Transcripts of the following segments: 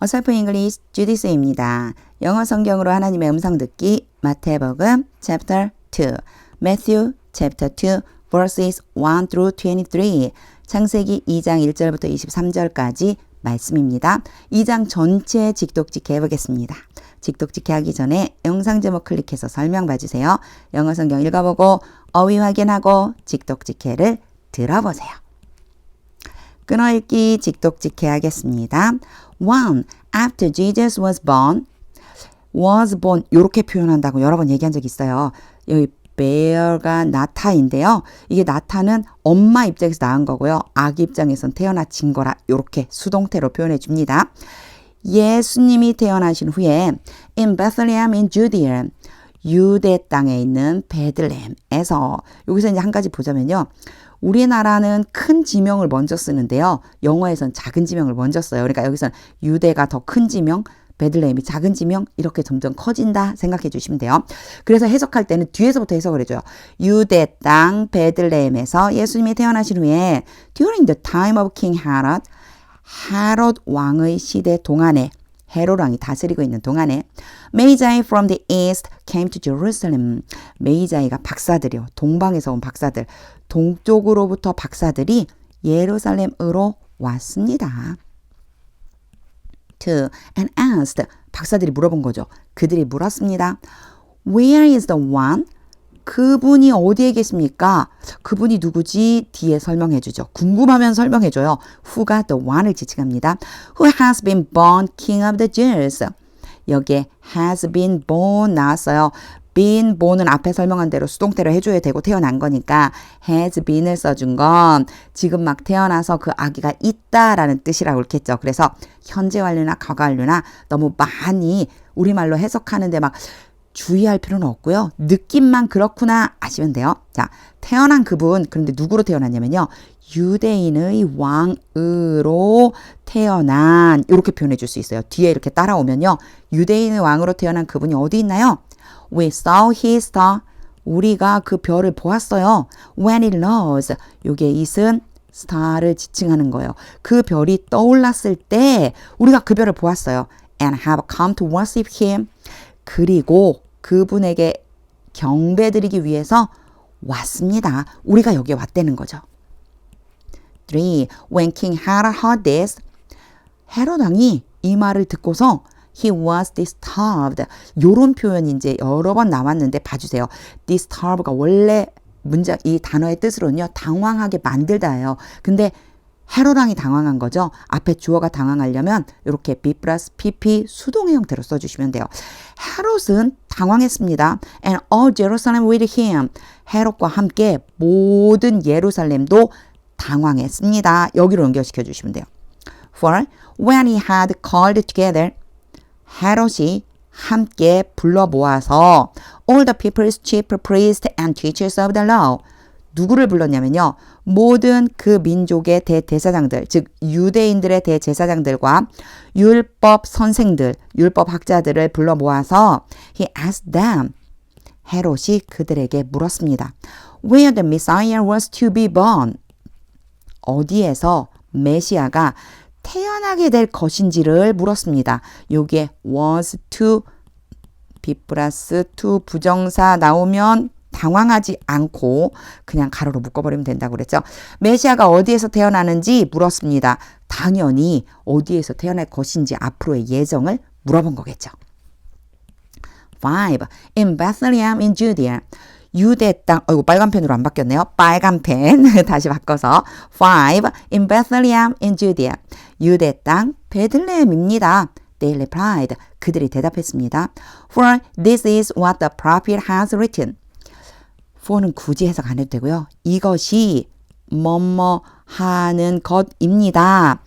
어설프 잉글리시 주디스입니다. 영어 성경으로 하나님의 음성 듣기 마태복음 chapter 2, Matthew chapter 2, verses 1 through 23, 창세기 2장 1절부터 23절까지 말씀입니다. 2장 전체 직독직해 해보겠습니다. 직독직해 하기 전에 영상 제목 클릭해서 설명 봐주세요. 영어 성경 읽어보고 어휘 확인하고 직독직해를 들어보세요. 끊어읽기 직독직해 하겠습니다. 1. After Jesus was born 이렇게 표현한다고 여러 번 얘기한 적이 있어요. 여기 bear가 나타인데요. 이게 나타는 엄마 입장에서 낳은 거고요. 아기 입장에선 태어나진 거라 이렇게 수동태로 표현해 줍니다. 예수님이 태어나신 후에 in Bethlehem in Judea, 유대 땅에 있는 베들레헴에서, 여기서 이제 한 가지 보자면요. 우리나라는 큰 지명을 먼저 쓰는데요. 영어에선 작은 지명을 먼저 써요. 그러니까 여기서는 유대가 더 큰 지명, 베들레헴이 작은 지명, 이렇게 점점 커진다 생각해 주시면 돼요. 그래서 해석할 때는 뒤에서부터 해석을 해줘요. 유대 땅 베들레헴에서 예수님이 태어나신 후에 during the time of King Herod, 헤롯 왕의 시대 동안에, 헤롯 왕이 다스리고 있는 동안에 Magi from the east came to Jerusalem. 메이자이가 박사들이요. 동방에서 온 박사들, 동쪽으로부터 박사들이 예루살렘으로 왔습니다. 2. And asked. 박사들이 물어본 거죠. 그들이 물었습니다. Where is the one? 그분이 어디에 계십니까? 그분이 누구지? 뒤에 설명해 주죠. 궁금하면 설명해 줘요. Who가 the one을 지칭합니다. Who has been born king of the Jews? 여기에 has been born 나왔어요. been born은 앞에 설명한 대로 수동태로 해줘야 되고 태어난 거니까 has been을 써준 건 지금 막 태어나서 그 아기가 있다라는 뜻이라고 했겠죠. 그래서 현재 완료나 과거 완료나 너무 많이 우리말로 해석하는데 막 주의할 필요는 없고요. 느낌만 그렇구나 아시면 돼요. 자, 태어난 그분, 그런데 누구로 태어났냐면요. 유대인의 왕으로 태어난, 이렇게 표현해 줄 수 있어요. 뒤에 이렇게 따라오면요. 유대인의 왕으로 태어난 그분이 어디 있나요? We saw his star. 우리가 그 별을 보았어요. When it rose. 요게 it은 star를 지칭하는 거예요. 그 별이 떠올랐을 때 우리가 그 별을 보았어요. And have come to worship him. 그리고 그분에게 경배드리기 위해서 왔습니다. 우리가 여기에 왔다는 거죠. 3. When King Herod heard this, 헤롯 왕이 이 말을 듣고서 he was disturbed. 요런 표현이 이제 여러 번 나왔는데 봐주세요. disturb가 원래 문장 이 단어의 뜻으로는요. 당황하게 만들다예요. 근데 헤롯 왕이 당황한 거죠. 앞에 주어가 당황하려면 이렇게 be 플러스 pp 수동의 형태로 써주시면 돼요. 헤롯은 당황했습니다. And all Jerusalem with him. 헤롯과 함께 모든 예루살렘도 당황했습니다. 여기로 연결시켜 주시면 돼요. For when he had called together, 헤롯이 함께 불러 모아서 all the people's chief priests and teachers of the law. 누구를 불렀냐면요. 모든 그 민족의 대제사장들, 즉 유대인들의 대제사장들과 율법 선생들, 율법 학자들을 불러 모아서 he asked them. 헤롯이 그들에게 물었습니다. Where the Messiah was to be born. 어디에서 메시아가 태어나게 될 것인지를 물었습니다. 여기에 was to, be 플러스 to 부정사 나오면 당황하지 않고 그냥 가로로 묶어버리면 된다고 그랬죠. 메시아가 어디에서 태어나는지 물었습니다. 당연히 어디에서 태어날 것인지 앞으로의 예정을 물어본 거겠죠. 5. In Bethlehem in Judea. 유대 땅, 빨간 펜으로 안 바뀌었네요. 빨간 펜. 다시 바꿔서 5. In Bethlehem in Judea. 유대 땅 베들레헴입니다. They replied. 그들이 대답했습니다. For this is what the prophet has written. for는 굳이 해석 안 해도 되고요. 이것이 뭐뭐 하는 것입니다.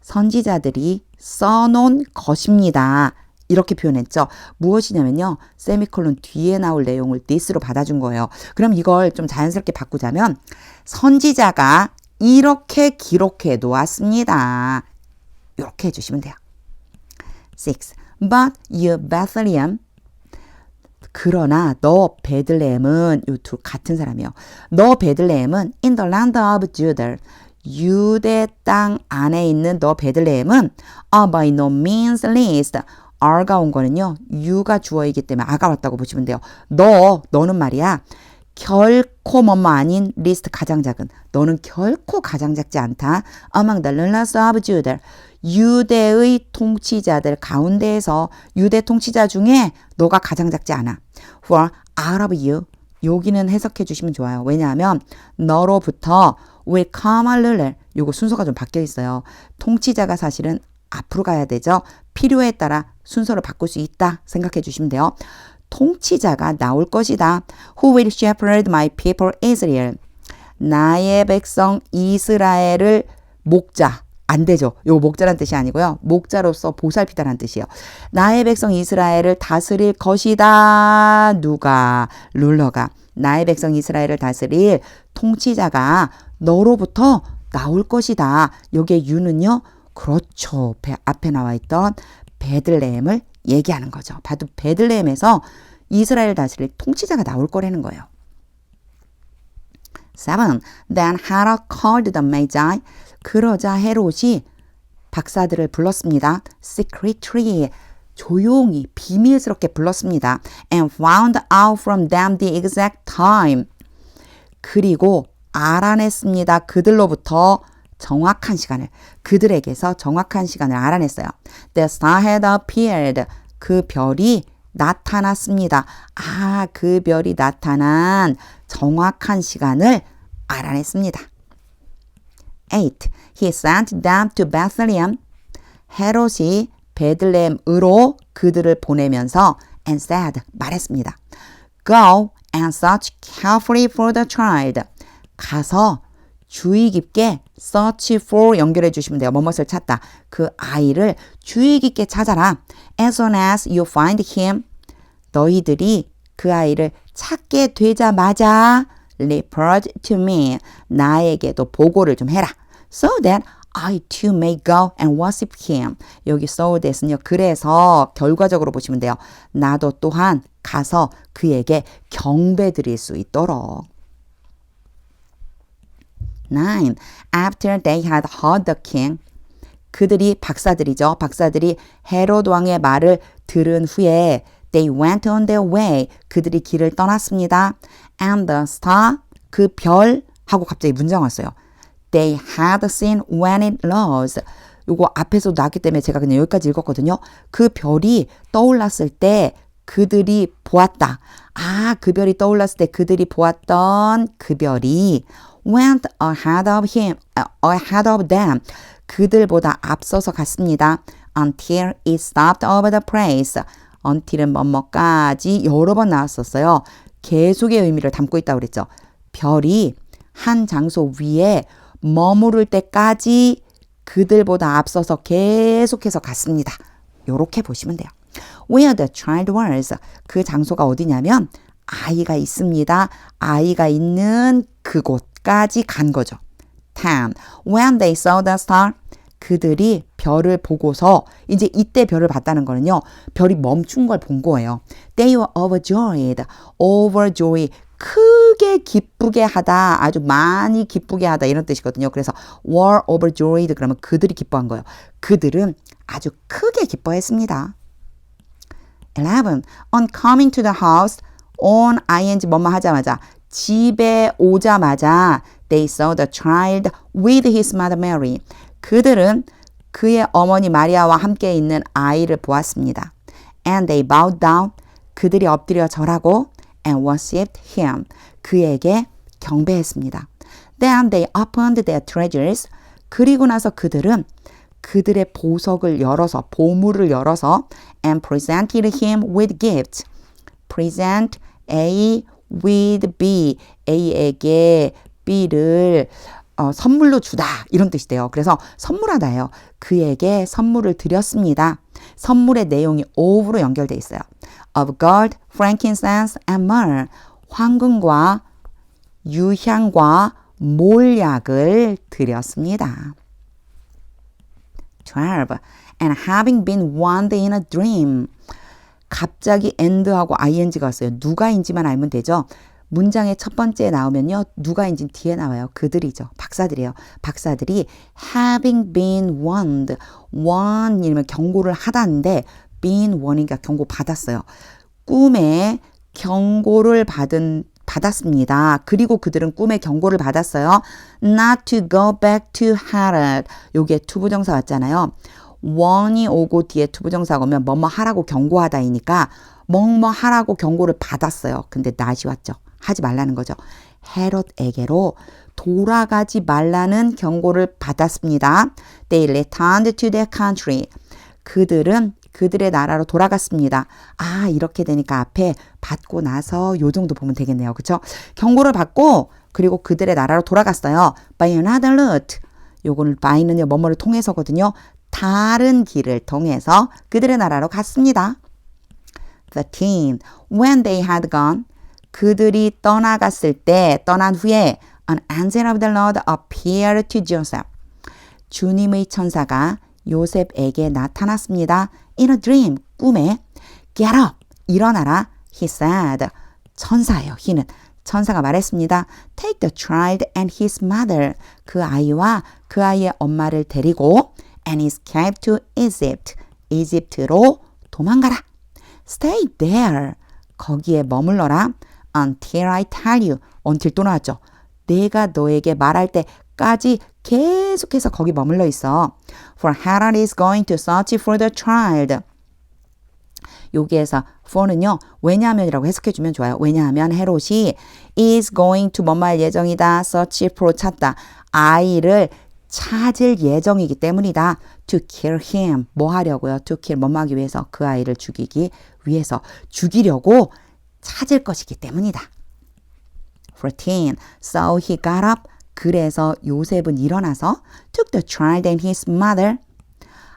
선지자들이 써놓은 것입니다. 이렇게 표현했죠. 무엇이냐면요. 세미콜론 뒤에 나올 내용을 this로 받아준 거예요. 그럼 이걸 좀 자연스럽게 바꾸자면 선지자가 이렇게 기록해 놓았습니다. 이렇게 해주시면 돼요. 6. But you Bethlehem. 그러나 너 베들레헴은 이 두 같은 사람이에요. 너 베들레헴은 in the land of Judah. 유대 땅 안에 있는 너 베들레헴은 by no means least. R가 온 거는요. U가 주어이기 때문에 R가 왔다고 보시면 돼요. 너는 말이야. 결코 뭐뭐 아닌 least 가장 작은. 너는 결코 가장 작지 않다. Among the rulers of Judah. 유대의 통치자들 가운데에서 유대 통치자 중에 너가 가장 작지 않아. For out of you. 여기는 해석해 주시면 좋아요. 왜냐하면 너로부터 will come a ruler. 요거 순서가 좀 바뀌어 있어요. 통치자가 사실은 앞으로 가야 되죠. 필요에 따라 순서를 바꿀 수 있다 생각해 주시면 돼요. 통치자가 나올 것이다. Who will shepherd my people Israel. 나의 백성 이스라엘을 목자. 안 되죠. 요거 목자란 뜻이 아니고요. 목자로서 보살피다라는 뜻이에요. 나의 백성 이스라엘을 다스릴 것이다. 누가? 룰러가. 나의 백성 이스라엘을 다스릴 통치자가 너로부터 나올 것이다. 여기에 유는요. 그렇죠. 앞에 나와 있던 베들레헴을 얘기하는 거죠. 봐도 베들레헴에서 이스라엘 다스릴 통치자가 나올 거라는 거예요. 7. Then Herod called the Magi. 그러자 헤롯이 박사들을 불렀습니다. Secretly, 조용히 비밀스럽게 불렀습니다. And found out from them the exact time. 그리고 알아냈습니다. 그들로부터 정확한 시간을, 그들에게서 정확한 시간을 알아냈어요. The star had appeared. 그 별이 나타났습니다. 그 별이 나타난 정확한 시간을 알아냈습니다. 8. He sent them to Bethlehem. 헤롯이 베들레헴으로 그들을 보내면서 and said, 말했습니다. Go and search carefully for the child. 가서 주의 깊게 search for 연결해 주시면 돼요. 뭐뭇을 찾다. 그 아이를 주의 깊게 찾아라. As soon as you find him. 너희들이 그 아이를 찾게 되자마자 report to me. 나에게도 보고를 좀 해라. So that I too may go and worship him. 여기 so that은요. 그래서 결과적으로 보시면 돼요. 나도 또한 가서 그에게 경배 드릴 수 있도록. 9. After they had heard the king. 그들이 박사들이죠. 박사들이 헤롯 왕의 말을 들은 후에 they went on their way. 그들이 길을 떠났습니다. And the star, 그 별 하고 갑자기 문장 왔어요. They had seen when it rose. 요거 앞에서 나왔기 때문에 제가 그냥 여기까지 읽었거든요. 그 별이 떠올랐을 때 그들이 보았다. 그 별이 떠올랐을 때 그들이 보았던 그 별이 went ahead of them. 그들보다 앞서서 갔습니다. Until it stopped over the place. until은 뭐뭐까지 여러 번 나왔었어요. 계속의 의미를 담고 있다고 그랬죠. 별이 한 장소 위에 머무를 때까지 그들보다 앞서서 계속해서 갔습니다. 이렇게 보시면 돼요. Where the child was. 그 장소가 어디냐면 아이가 있습니다. 아이가 있는 그곳까지 간 거죠. 10. When they saw the star. 그들이 별을 보고서 이제 이때 별을 봤다는 거는요. 별이 멈춘 걸 본 거예요. They were overjoyed. overjoy. 크게 기쁘게 하다, 아주 많이 기쁘게 하다 이런 뜻이거든요. 그래서 were overjoyed 그러면 그들이 기뻐한 거예요. 그들은 아주 크게 기뻐했습니다. 11. On coming to the house, on ing 뭐뭐 하자마자 집에 오자마자 they saw the child with his mother Mary. 그들은 그의 어머니 마리아와 함께 있는 아이를 보았습니다. And they bowed down. 그들이 엎드려 절하고 and worshipped him. 그에게 경배했습니다. Then they opened their treasures. 그리고 나서 그들은 그들의 보석을 열어서 보물을 열어서 and presented him with gifts. present A with B. A에게 B를 선물로 주다 이런 뜻이 돼요. 그래서 선물하다예요. 그에게 선물을 드렸습니다. 선물의 내용이 of로 연결돼 있어요. Of gold, frankincense, and myrrh. 황금과 유향과 몰약을 드렸습니다. 12. And having been warned in a dream. 갑자기 and하고 ing가 왔어요. 누가인지만 알면 되죠. 문장의 첫 번째에 나오면요. 누가인지 뒤에 나와요. 그들이죠. 박사들이에요. 박사들이 having been warned. warn이면 경고를 하다는데 been warning가 경고 받았어요. 꿈에 경고를 받았습니다. 그리고 그들은 꿈에 경고를 받았어요. Not to go back to Herod. 요게 투부정사 왔잖아요. warn이 오고 뒤에 투부정사가 오면 뭐뭐 하라고 경고하다이니까 뭐뭐 하라고 경고를 받았어요. 근데 not이 왔죠. 하지 말라는 거죠. 헤롯에게로 돌아가지 말라는 경고를 받았습니다. They returned to their country. 그들은 그들의 나라로 돌아갔습니다. 아, 이렇게 되니까 앞에 받고 나서 요 정도 보면 되겠네요. 그렇죠? 경고를 받고 그리고 그들의 나라로 돌아갔어요. By another route. 요거는 by는요. 뭐뭐를 통해서거든요. 다른 길을 통해서 그들의 나라로 갔습니다. 13. When they had gone. 그들이 떠나갔을 때, 떠난 후에 an angel of the Lord appeared to Joseph. 주님의 천사가 요셉에게 나타났습니다. In a dream, 꿈에 Get up, 일어나라. He said, 천사예요. he는 천사가 말했습니다. Take the child and his mother. 그 아이와 그 아이의 엄마를 데리고 and escape to Egypt. 이집트로 도망가라. Stay there. 거기에 머물러라. Until I tell you. until 또 나왔죠. 내가 너에게 말할 때까지 계속해서 거기 머물러 있어. For Herod is going to search for the child. 여기에서 for는요. 왜냐하면이라고 해석해주면 좋아요. 왜냐하면 헤롯이 is going to 뭐뭐 할 예정이다. search for 찾다. 아이를 찾을 예정이기 때문이다. To kill him. 뭐 하려고요? To kill 뭐뭐 하기 위해서 그 아이를 죽이기 위해서 죽이려고 찾을 것이기 때문이다. 14. So he got up. 그래서 요셉은 일어나서 took the child and his mother.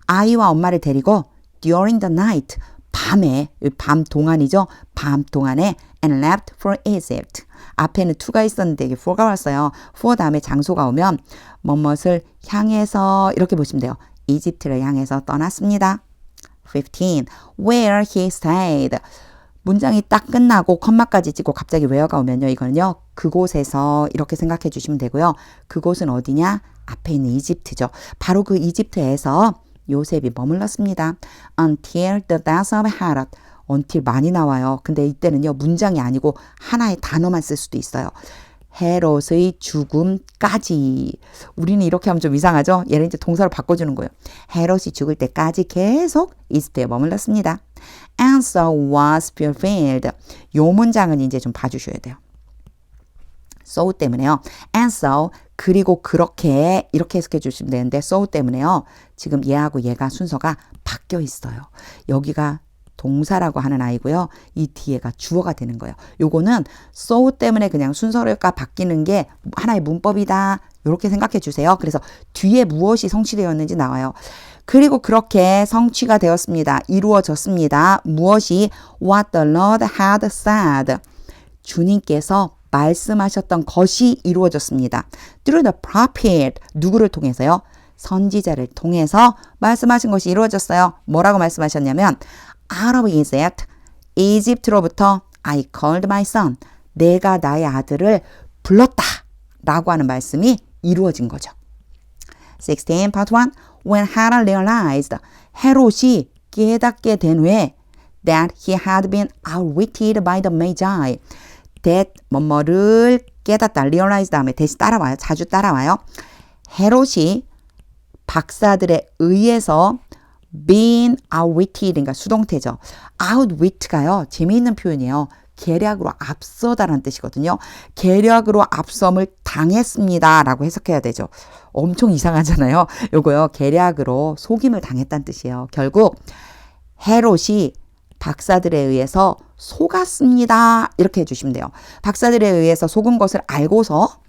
아이와 엄마를 데리고 during the night. 밤에, 밤 동안이죠. 밤 동안에 and left for Egypt. 앞에는 to가 있었는데 이게 for가 왔어요. for 다음에 장소가 오면 뭐뭇을 향해서 이렇게 보시면 돼요. 이집트를 향해서 떠났습니다. 15. Where he stayed. 문장이 딱 끝나고 컴마까지 찍고 갑자기 where가 오면요. 이거는요. 그곳에서 이렇게 생각해 주시면 되고요. 그곳은 어디냐? 앞에 있는 이집트죠. 바로 그 이집트에서 요셉이 머물렀습니다. Until the death of Herod. until 많이 나와요. 근데 이때는요. 문장이 아니고 하나의 단어만 쓸 수도 있어요. 헤롯의 죽음까지. 우리는 이렇게 하면 좀 이상하죠? 얘를 이제 동사로 바꿔주는 거예요. 헤롯이 죽을 때까지 계속 이집트에 머물렀습니다. And so was fulfilled. 요 문장은 이제 좀 봐주셔야 돼요. so 때문에요. And so 그리고 그렇게 이렇게 해석해 주시면 되는데 so 때문에요. 지금 얘하고 얘가 순서가 바뀌어 있어요. 여기가 동사라고 하는 아이고요. 이 뒤에가 주어가 되는 거예요. 요거는 so 때문에 그냥 순서가 바뀌는 게 하나의 문법이다. 이렇게 생각해 주세요. 그래서 뒤에 무엇이 성취되었는지 나와요. 그리고 그렇게 성취가 되었습니다. 이루어졌습니다. 무엇이 what the Lord had said. 주님께서 말씀하셨던 것이 이루어졌습니다. Through the prophet. 누구를 통해서요? 선지자를 통해서 말씀하신 것이 이루어졌어요. 뭐라고 말씀하셨냐면 Out of Egypt, 이집트로부터 I called my son. 내가 나의 아들을 불렀다. 라고 하는 말씀이 이루어진 거죠. 16, part 1. When Herod realized, 헤롯이 깨닫게 된 후에 that he had been outwitted by the Magi. that 뭐뭐를 깨닫다. realize 다음에 대시 따라와요. 자주 따라와요. 헤롯이 박사들에 의해서 been outwitted, 그러니까 수동태죠. outwit가요. 재미있는 표현이에요. 계략으로 앞서다라는 뜻이거든요. 계략으로 앞섬을 당했습니다. 라고 해석해야 되죠. 엄청 이상하잖아요. 요거요. 계략으로 속임을 당했다는 뜻이에요. 결국 헤롯이 박사들에 의해서 속았습니다. 이렇게 해주시면 돼요. 박사들에 의해서 속은 것을 알고서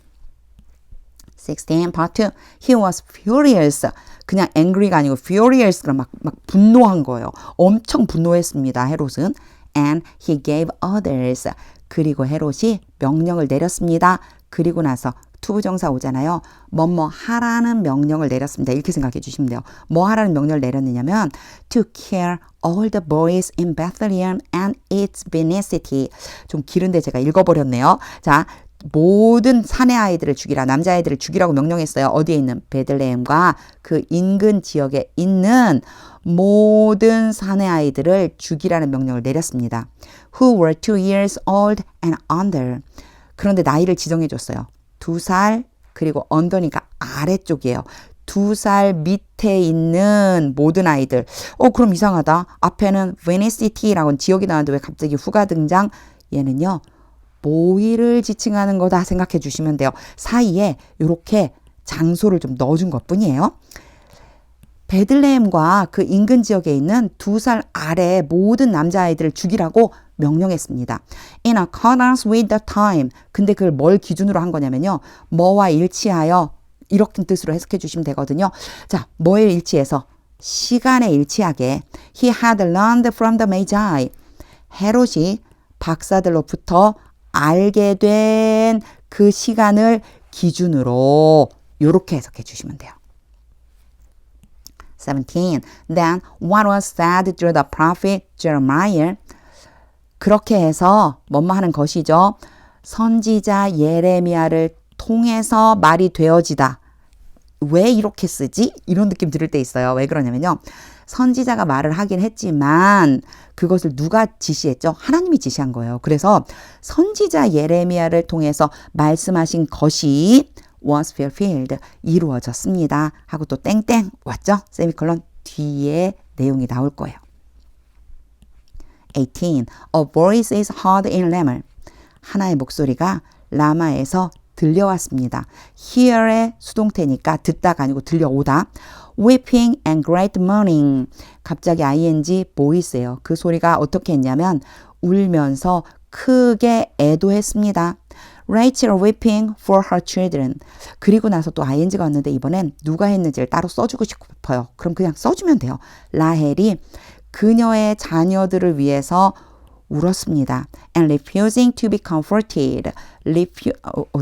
16, part 2. He was furious. 그냥 angry가 아니고 furious가 막 분노한 거예요. 엄청 분노했습니다. 헤롯은. And he gave orders. 그리고 헤롯이 명령을 내렸습니다. 그리고 나서 투부정사 오잖아요. 뭐뭐 하라는 명령을 내렸습니다. 이렇게 생각해 주시면 돼요. 뭐 하라는 명령을 내렸느냐면 to kill all the boys in Bethlehem and its vicinity. 좀 길은데 제가 읽어버렸네요. 자, 모든 사내 아이들을 죽이라, 남자아이들을 죽이라고 명령했어요. 어디에 있는 베들레헴과 그 인근 지역에 있는 모든 사내 아이들을 죽이라는 명령을 내렸습니다. Who were 2 years old and under. 그런데 나이를 지정해 줬어요. 2살 그리고 언더니까 아래쪽이에요. 2살 밑에 있는 모든 아이들. 그럼 이상하다. 앞에는 Vinicity라고 지역이 나왔는데 왜 갑자기 후가 등장? 얘는요. 모의를 지칭하는 거다 생각해 주시면 돼요. 사이에 이렇게 장소를 좀 넣어준 것 뿐이에요. 베들레헴과 그 인근 지역에 있는 2살 아래 모든 남자아이들을 죽이라고 명령했습니다. In accordance with the time. 근데 그걸 뭘 기준으로 한 거냐면요. 뭐와 일치하여 이렇게 뜻으로 해석해 주시면 되거든요. 자, 뭐에 일치해서? 시간에 일치하게. He had learned from the Magi. 헤롯이 박사들로부터 알게 된 그 시간을 기준으로 이렇게 해석해 주시면 돼요. 17. Then what was said through the prophet Jeremiah? 그렇게 해서 뭐뭐 하는 것이죠. 선지자 예레미야를 통해서 말이 되어지다. 왜 이렇게 쓰지? 이런 느낌 들을 때 있어요. 왜 그러냐면요. 선지자가 말을 하긴 했지만 그것을 누가 지시했죠? 하나님이 지시한 거예요. 그래서 선지자 예레미야를 통해서 말씀하신 것이 was fulfilled. 이루어졌습니다. 하고 또 땡땡 왔죠? 세미콜론 뒤에 내용이 나올 거예요. 18. A voice is heard in Ramah. 하나의 목소리가 라마에서 들려왔습니다. hear의 수동태니까 듣다가 아니고 들려오다. weeping and great mourning. 갑자기 ing 보이스예요. 그 소리가 어떻게 했냐면 울면서 크게 애도했습니다. Rachel weeping for her children. 그리고 나서 또 ing가 왔는데 이번엔 누가 했는지를 따로 써주고 싶어요. 그럼 그냥 써주면 돼요. 라헬이 그녀의 자녀들을 위해서 울었습니다. And refusing to be comforted.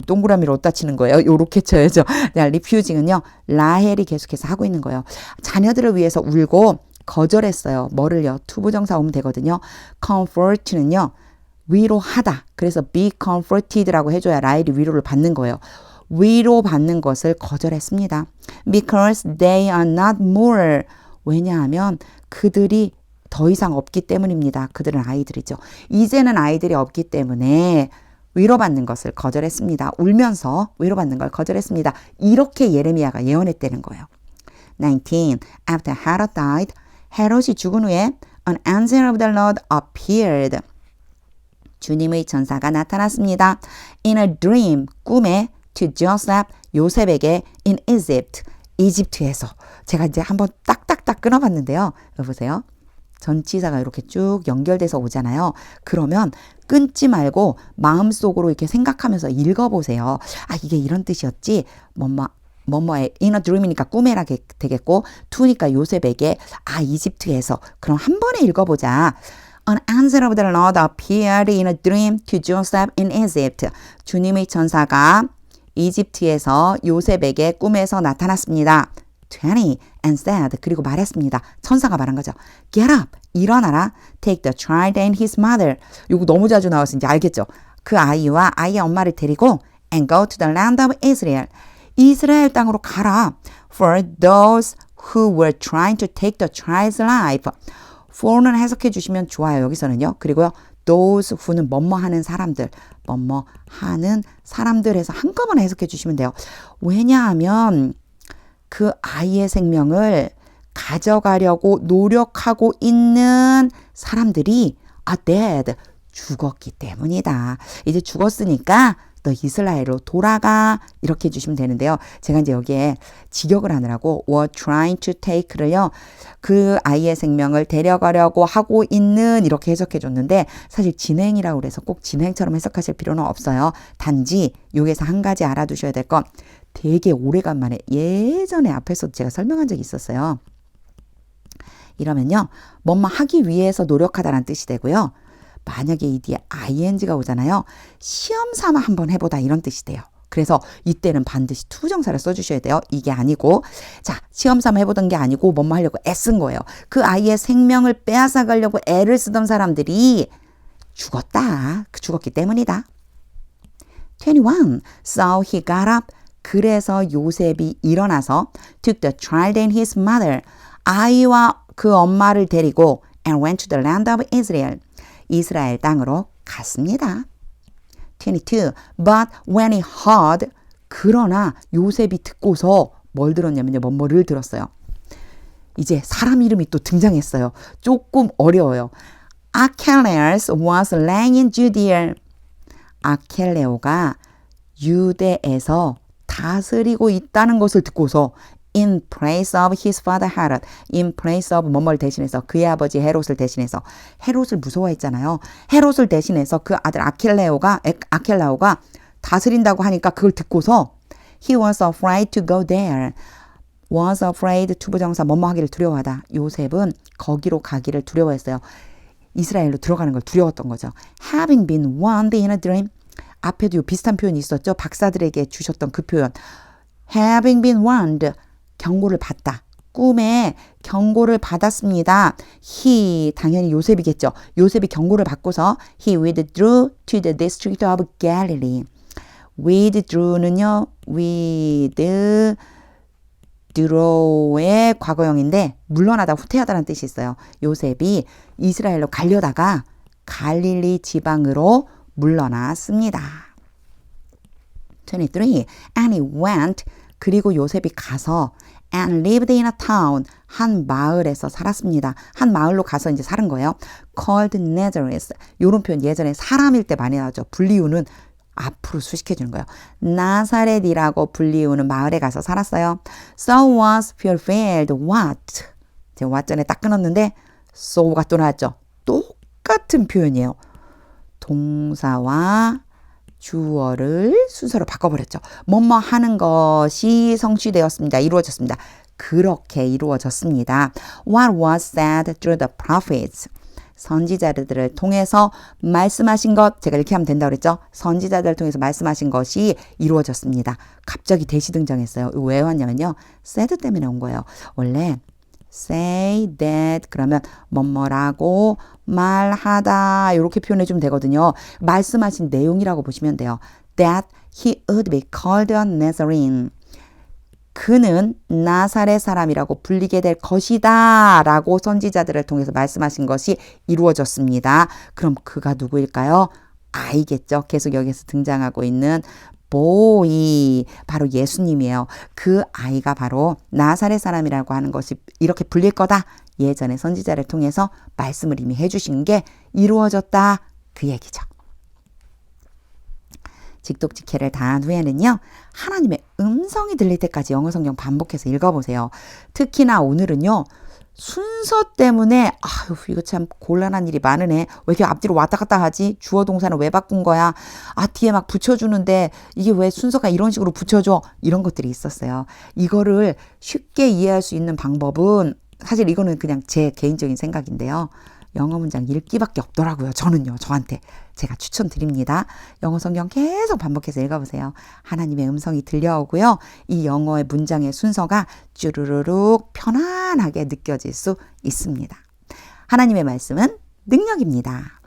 동그라미를 어디다 치는 거예요? 요렇게 쳐야죠. 네, refusing은요. 라헬이 계속해서 하고 있는 거예요. 자녀들을 위해서 울고 거절했어요. 뭐를요? 투부정사 오면 되거든요. comfort는요. 위로하다. 그래서 be comforted라고 해줘야 라헬이 위로를 받는 거예요. 위로받는 것을 거절했습니다. Because they are not more. 왜냐하면 그들이 더 이상 없기 때문입니다. 그들은 아이들이죠. 이제는 아이들이 없기 때문에 위로받는 것을 거절했습니다. 울면서 위로받는 걸 거절했습니다. 이렇게 예레미야가 예언했다는 거예요. 19. After Herod died, 헤롯이 죽은 후에 an angel of the Lord appeared. 주님의 전사가 나타났습니다. In a dream, 꿈에 to Joseph, 요셉에게 in Egypt, 이집트에서. 제가 이제 한번 딱딱딱 끊어봤는데요. 여기 보세요. 전치사가 이렇게 쭉 연결돼서 오잖아요. 그러면 끊지 말고 마음속으로 이렇게 생각하면서 읽어보세요. 아, 이게 이런 뜻이었지? 뭐뭐에 in a dream이니까 꿈에라 되겠고 to니까 요셉에게 이집트에서. 그럼 한 번에 읽어보자. An angel of the Lord appeared in a dream to Joseph in Egypt. 주님의 천사가 이집트에서 요셉에게 꿈에서 나타났습니다. 20 and said. 그리고 말했습니다. 천사가 말한 거죠. Get up. 일어나라. Take the child and his mother. 이거 너무 자주 나와서 이제 알겠죠. 그 아이와 아이의 엄마를 데리고 and go to the land of Israel. 이스라엘 땅으로 가라. For those who were trying to take the child's life. for는 해석해 주시면 좋아요. 여기서는요. 그리고요. those who는 뭐뭐 하는 사람들. 뭐뭐 하는 사람들 해서 한꺼번에 해석해 주시면 돼요. 왜냐하면 그 아이의 생명을 가져가려고 노력하고 있는 사람들이 are dead. 죽었기 때문이다. 이제 죽었으니까 너 이스라엘로 돌아가. 이렇게 해주시면 되는데요. 제가 이제 여기에 직역을 하느라고 were trying to take를요. 그 아이의 생명을 데려가려고 하고 있는 이렇게 해석해 줬는데 사실 진행이라고 그래서 꼭 진행처럼 해석하실 필요는 없어요. 단지 여기서 한 가지 알아두셔야 될 건 되게 오래간만에 예전에 앞에서 제가 설명한 적이 있었어요. 이러면요. 뭐뭐 하기 위해서 노력하다라는 뜻이 되고요. 만약에 이 뒤에 ing가 오잖아요. 시험 삼아 한번 해보다 이런 뜻이 돼요. 그래서 이때는 반드시 투부정사를 써주셔야 돼요. 이게 아니고 자 시험 삼아 해보던 게 아니고 뭐뭐 하려고 애쓴 거예요. 그 아이의 생명을 빼앗아 가려고 애를 쓰던 사람들이 죽었다. 죽었기 때문이다. 21. So he got up. 그래서 요셉이 일어나서 took the child and his mother. 아이와 그 엄마를 데리고 and went to the land of Israel. 이스라엘 땅으로 갔습니다. 22. But when he heard. 그러나 요셉이 듣고서 뭘 들었냐면요. 뭐뭐를 들었어요. 이제 사람 이름이 또 등장했어요. 조금 어려워요. Archelaus was laying in Judea. 아켈레오가 유대에서 다스리고 있다는 것을 듣고서 in place of his father Herod, in place of 뭐뭐를 대신해서 그의 아버지 헤롯을 대신해서 헤롯을 무서워했잖아요. 헤롯을 대신해서 그 아들 아켈라오가 다스린다고 하니까 그걸 듣고서 he was afraid to go there. was afraid 투부정사 뭐뭐 하기를 두려워하다. 요셉은 거기로 가기를 두려워했어요. 이스라엘로 들어가는 걸 두려웠던 거죠. Having been warned in a dream. 앞에도 비슷한 표현이 있었죠. 박사들에게 주셨던 그 표현. Having been warned. 경고를 받다. 꿈에 경고를 받았습니다. He, 당연히 요셉이겠죠. 요셉이 경고를 받고서 he withdrew to the district of Galilee. withdrew는요. withdraw의 과거형인데 물러나다 후퇴하다는 뜻이 있어요. 요셉이 이스라엘로 가려다가 갈릴리 지방으로 물러났습니다. 23. And he went. 그리고 요셉이 가서 and lived in a town. 한 마을에서 살았습니다. 한 마을로 가서 이제 사는 거예요. called Nazareth. 이런 표현 예전에 사람일 때 많이 나오죠. 불리우는 앞으로 수식해 주는 거예요. 나사렛이라고 불리우는 마을에 가서 살았어요. So was fulfilled what? 제가 what 전에 딱 끊었는데 so가 또 나왔죠. 똑같은 표현이에요. 동사와 주어를 순서로 바꿔버렸죠. 뭐뭐 하는 것이 성취되었습니다. 이루어졌습니다. 그렇게 이루어졌습니다. What was said through the prophets. 선지자들을 통해서 말씀하신 것, 제가 이렇게 하면 된다고 그랬죠. 선지자들을 통해서 말씀하신 것이 이루어졌습니다. 갑자기 대시 등장했어요. 왜 왔냐면요. said 때문에 온 거예요. 원래 say that 그러면 뭐뭐라고 말하다 이렇게 표현해 주면 되거든요. 말씀하신 내용이라고 보시면 돼요. That he would be called a Nazarene. 그는 나사렛 사람이라고 불리게 될 것이다 라고 선지자들을 통해서 말씀하신 것이 이루어졌습니다. 그럼 그가 누구일까요? 아이겠죠. 계속 여기서 등장하고 있는 보이, 바로 예수님이에요. 그 아이가 바로 나사렛 사람이라고 하는 것이 이렇게 불릴 거다. 예전에 선지자를 통해서 말씀을 이미 해주신 게 이루어졌다. 그 얘기죠. 직독직해를 다 한 후에는요. 하나님의 음성이 들릴 때까지 영어 성경 반복해서 읽어보세요. 특히나 오늘은요. 순서 때문에 아유 이거 참 곤란한 일이 많으네. 왜 이렇게 앞뒤로 왔다 갔다 하지? 주어 동사는 왜 바꾼 거야? 아 뒤에 막 붙여주는데 이게 왜 순서가 이런 식으로 붙여줘? 이런 것들이 있었어요. 이거를 쉽게 이해할 수 있는 방법은 사실 이거는 그냥 제 개인적인 생각인데요. 영어 문장 읽기밖에 없더라고요. 저는요. 저한테. 제가 추천드립니다. 영어 성경 계속 반복해서 읽어보세요. 하나님의 음성이 들려오고요. 이 영어의 문장의 순서가 쭈루루룩 편안하게 느껴질 수 있습니다. 하나님의 말씀은 능력입니다.